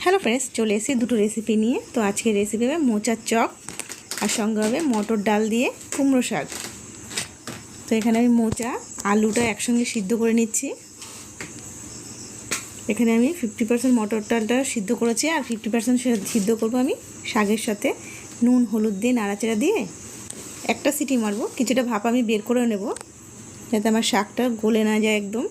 Hello friends, চলে এসেছি দুটো রেসিপি নিয়ে। তো আজকে রেসিপি হবে মোচার চপ, আর সঙ্গে হবে মটর ডাল দিয়ে কুমড়ো শাক। তো এখানে আমি মোচা আলুটা একসঙ্গে সিদ্ধ করে নিচ্ছি। এখানে আমি 50% মটর ডালটা সিদ্ধ করেছি, আর 50% সিদ্ধ করবো আমি শাকের সাথে। নুন হলুদ দিয়ে নাড়াচাড়া দিয়ে একটা সিটি মারবো, কিছুটা ভাপ আমি বের করে নেব যাতে আমার শাকটা গলে না যায় একদম।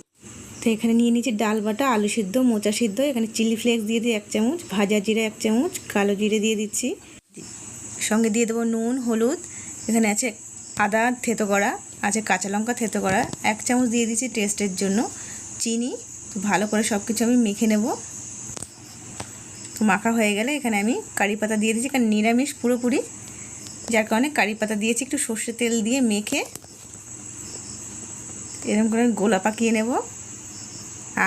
তো এখানে নিয়ে নিচ্ছি ডাল বাটা, আলু সিদ্ধ, মোচা সিদ্ধ। এখানে চিলি ফ্লেক্স দিয়ে দিই 1 চামচ, ভাজা জিরে 1 চামচ, কালো জিরে দিয়ে দিচ্ছি। সঙ্গে দিয়ে দেবো নুন হলুদ। এখানে আছে আদা থেতো করা, আছে কাঁচা লঙ্কা থেতো করা 1 চামচ দিয়ে দিচ্ছি টেস্টের জন্য, চিনি। তো ভালো করে সব কিছু আমি মেখে নেব। তো মাখা হয়ে গেলে এখানে আমি কারি পাতা দিয়ে দিচ্ছি, কারণ নিরামিষ পুরোপুরি, যার কারণে কারি পাতা দিয়েছি। একটু সর্ষে তেল দিয়ে মেখে এরকম করে গোলা পাকিয়ে নেব।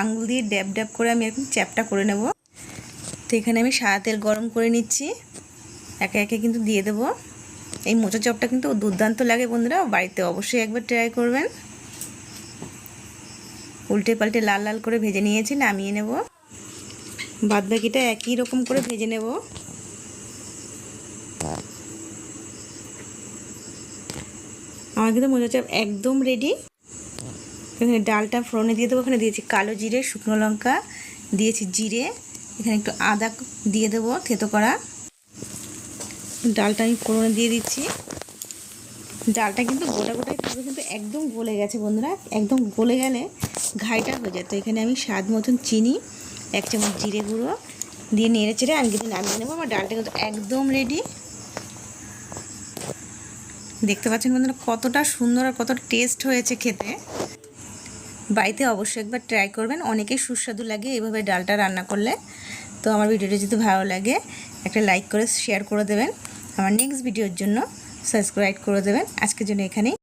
আঙুল দিয়ে ড্যাব ড্যাব করে আমি এরকম চ্যাপটা করে নেব। তো এখানে আমি সাদা তেল গরম করে নিচ্ছি, একে একে কিন্তু দিয়ে দেবো। এই মোচা চপটা কিন্তু দুর্দান্ত লাগে বন্ধুরা, বাড়িতে অবশ্যই একবার ট্রাই করবেন। উল্টে পাল্টে লাল লাল করে ভেজে নিয়েছি, নামিয়ে নেব। বাদবাকিটা একই রকম করে ভেজে নেব। আমার কিন্তু মোচা চপ একদম রেডি। এখানে ডালটা ফোড়নে দিয়ে দেবো। এখানে দিয়েছি কালো জিরে, শুকনো লঙ্কা, দিয়েছি জিরে, এখানে একটু আদা দিয়ে দেবো থেতো করা। ডালটা আমি ফোড়নে দিয়ে দিচ্ছি। ডালটা কিন্তু গোটা গোটাই থাকবে, কিন্তু একদম গলে গেছে বন্ধুরা। একদম গলে গেলে ঘাইটা হয়ে যায়। তো এখানে আমি স্বাদ মতন চিনি, 1 চামচ জিরে গুঁড়ো দিয়ে নেড়ে চেড়ে আমি কিন্তু নামিয়ে নেবো। আমার ডালটা কিন্তু একদম রেডি। দেখতে পাচ্ছেন বন্ধুরা কতটা সুন্দর আর কতটা টেস্ট হয়েছে খেতে। বাড়িতে অবশ্যই একবার ট্রাই করবেন, অনেকেই সুস্বাদু লাগে এভাবে ডালটা রান্না করলে। তো আমার ভিডিওটা যদি ভালো লাগে একটা লাইক করে শেয়ার করে দেবেন। আমার নেক্সট ভিডিওর জন্য সাবস্ক্রাইব করে দেবেন। আজকের জন্য এখানেই।